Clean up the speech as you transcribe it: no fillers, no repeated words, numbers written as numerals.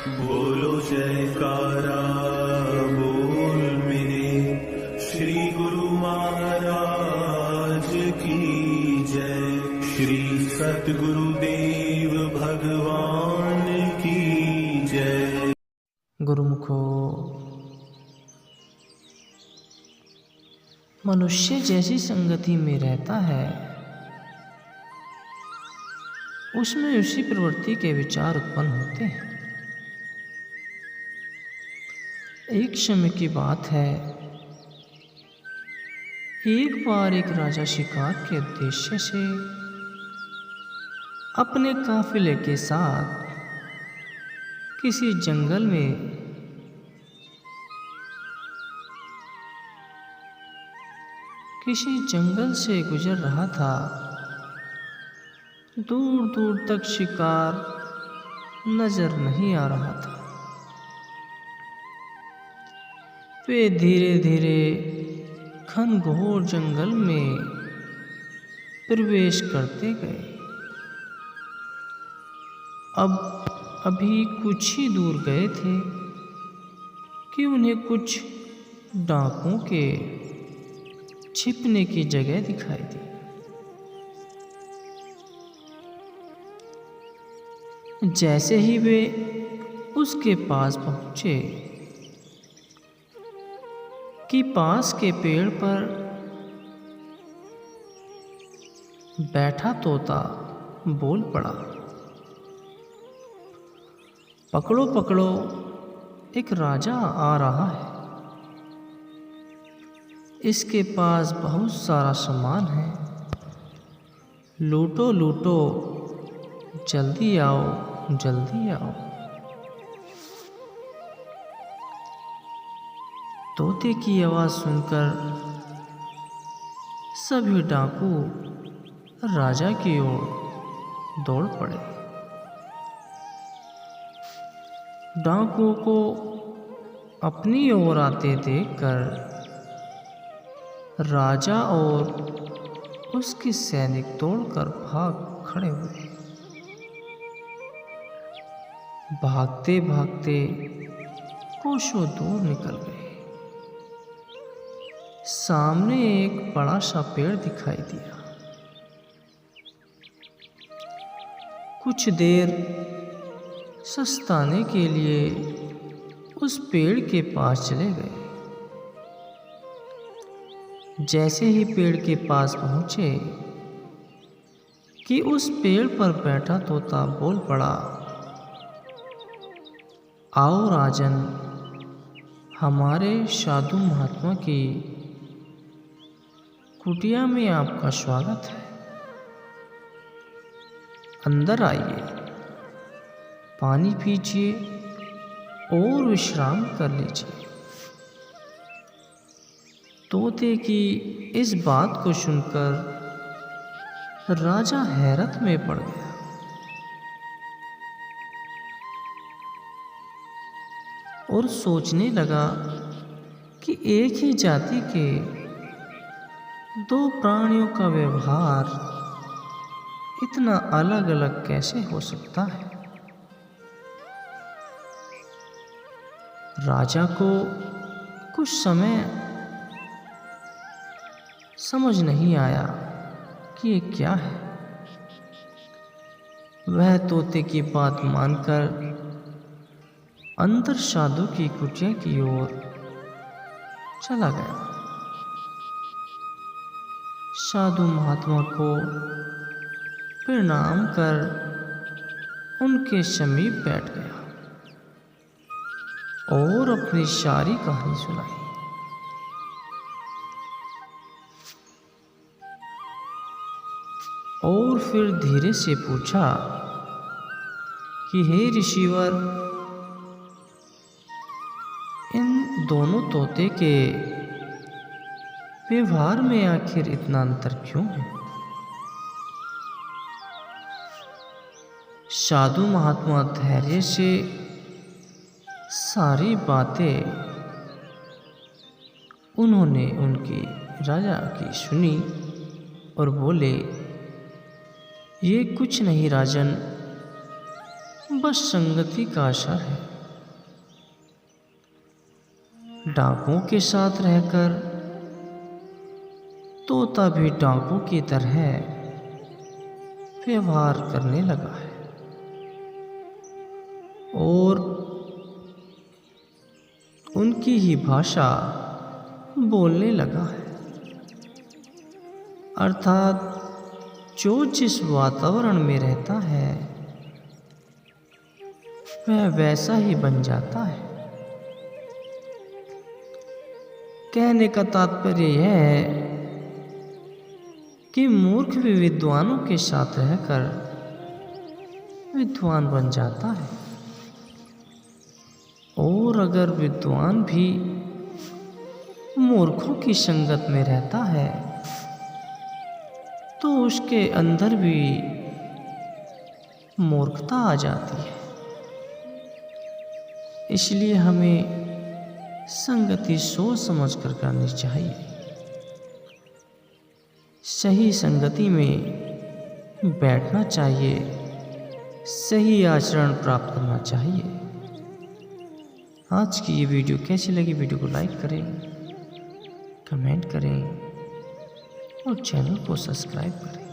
बोलो जयकारा बोल मेरे श्री गुरु महाराज की जय। श्री सतगुरुदेव भगवान की जय। गुरुमुखो, मनुष्य जैसी संगति में रहता है उसमें उसी प्रवृत्ति के विचार उत्पन्न होते हैं। एक समय की बात है, एक बार एक राजा शिकार के उद्देश्य से अपने काफिले के साथ किसी जंगल से गुजर रहा था। दूर दूर तक शिकार नजर नहीं आ रहा था। वे धीरे धीरे घनघोर जंगल में प्रवेश करते गए। अभी कुछ ही दूर गए थे कि उन्हें कुछ डाकुओं के छिपने की जगह दिखाई दी। जैसे ही वे उसके पास पहुंचे कि पास के पेड़ पर बैठा तोता बोल पड़ा, पकड़ो पकड़ो, एक राजा आ रहा है। इसके पास बहुत सारा सामान है, लूटो लूटो, जल्दी आओ जल्दी आओ। तोते की आवाज़ सुनकर सभी डाकू राजा की ओर दौड़ पड़े। डाकुओं को अपनी ओर आते देखकर राजा और उसके सैनिक दौड़कर भाग खड़े हुए। भागते भागते कोसों दूर निकल गए। सामने एक बड़ा सा पेड़ दिखाई दिया। कुछ देर सस्ताने के लिए उस पेड़ के पास चले गए। जैसे ही पेड़ के पास पहुंचे कि उस पेड़ पर बैठा तोता बोल पड़ा, आओ राजन, हमारे साधु महात्मा की कुटिया में आपका स्वागत है। अंदर आइए, पानी पीजिए और विश्राम कर लीजिए। तोते की इस बात को सुनकर राजा हैरत में पड़ गया। और सोचने लगा कि एक ही जाति के दो प्राणियों का व्यवहार इतना अलग अलग कैसे हो सकता है। राजा को कुछ समय समझ नहीं आया कि ये क्या है। वह तोते की बात मानकर अंदर साधु की कुटिया की ओर चला गया। साधु महात्मा को प्रणाम कर उनके समीप बैठ गया और अपनी सारी कहानी सुनाई। और फिर धीरे से पूछा कि हे ऋषिवर, इन दोनों तोते के व्यवहार में आखिर इतना अंतर क्यों है। साधु महात्मा धैर्य से सारी बातें उन्होंने उनकी राजा की सुनी और बोले, ये कुछ नहीं राजन, बस संगति का असर है। डाकुओं के साथ रहकर तोता भी डाकू की तरह व्यवहार करने लगा है और उनकी ही भाषा बोलने लगा है। अर्थात जो जिस वातावरण में रहता है वह वैसा ही बन जाता है। कहने का तात्पर्य यह है कि मूर्ख भी विद्वानों के साथ रहकर विद्वान बन जाता है और अगर विद्वान भी मूर्खों की संगत में रहता है तो उसके अंदर भी मूर्खता आ जाती है। इसलिए हमें संगति सोच समझ कर करनी चाहिए। सही संगति में बैठना चाहिए, सही आचरण प्राप्त करना चाहिए। आज की ये वीडियो कैसी लगी? वीडियो को लाइक करें, कमेंट करें और चैनल को सब्सक्राइब करें।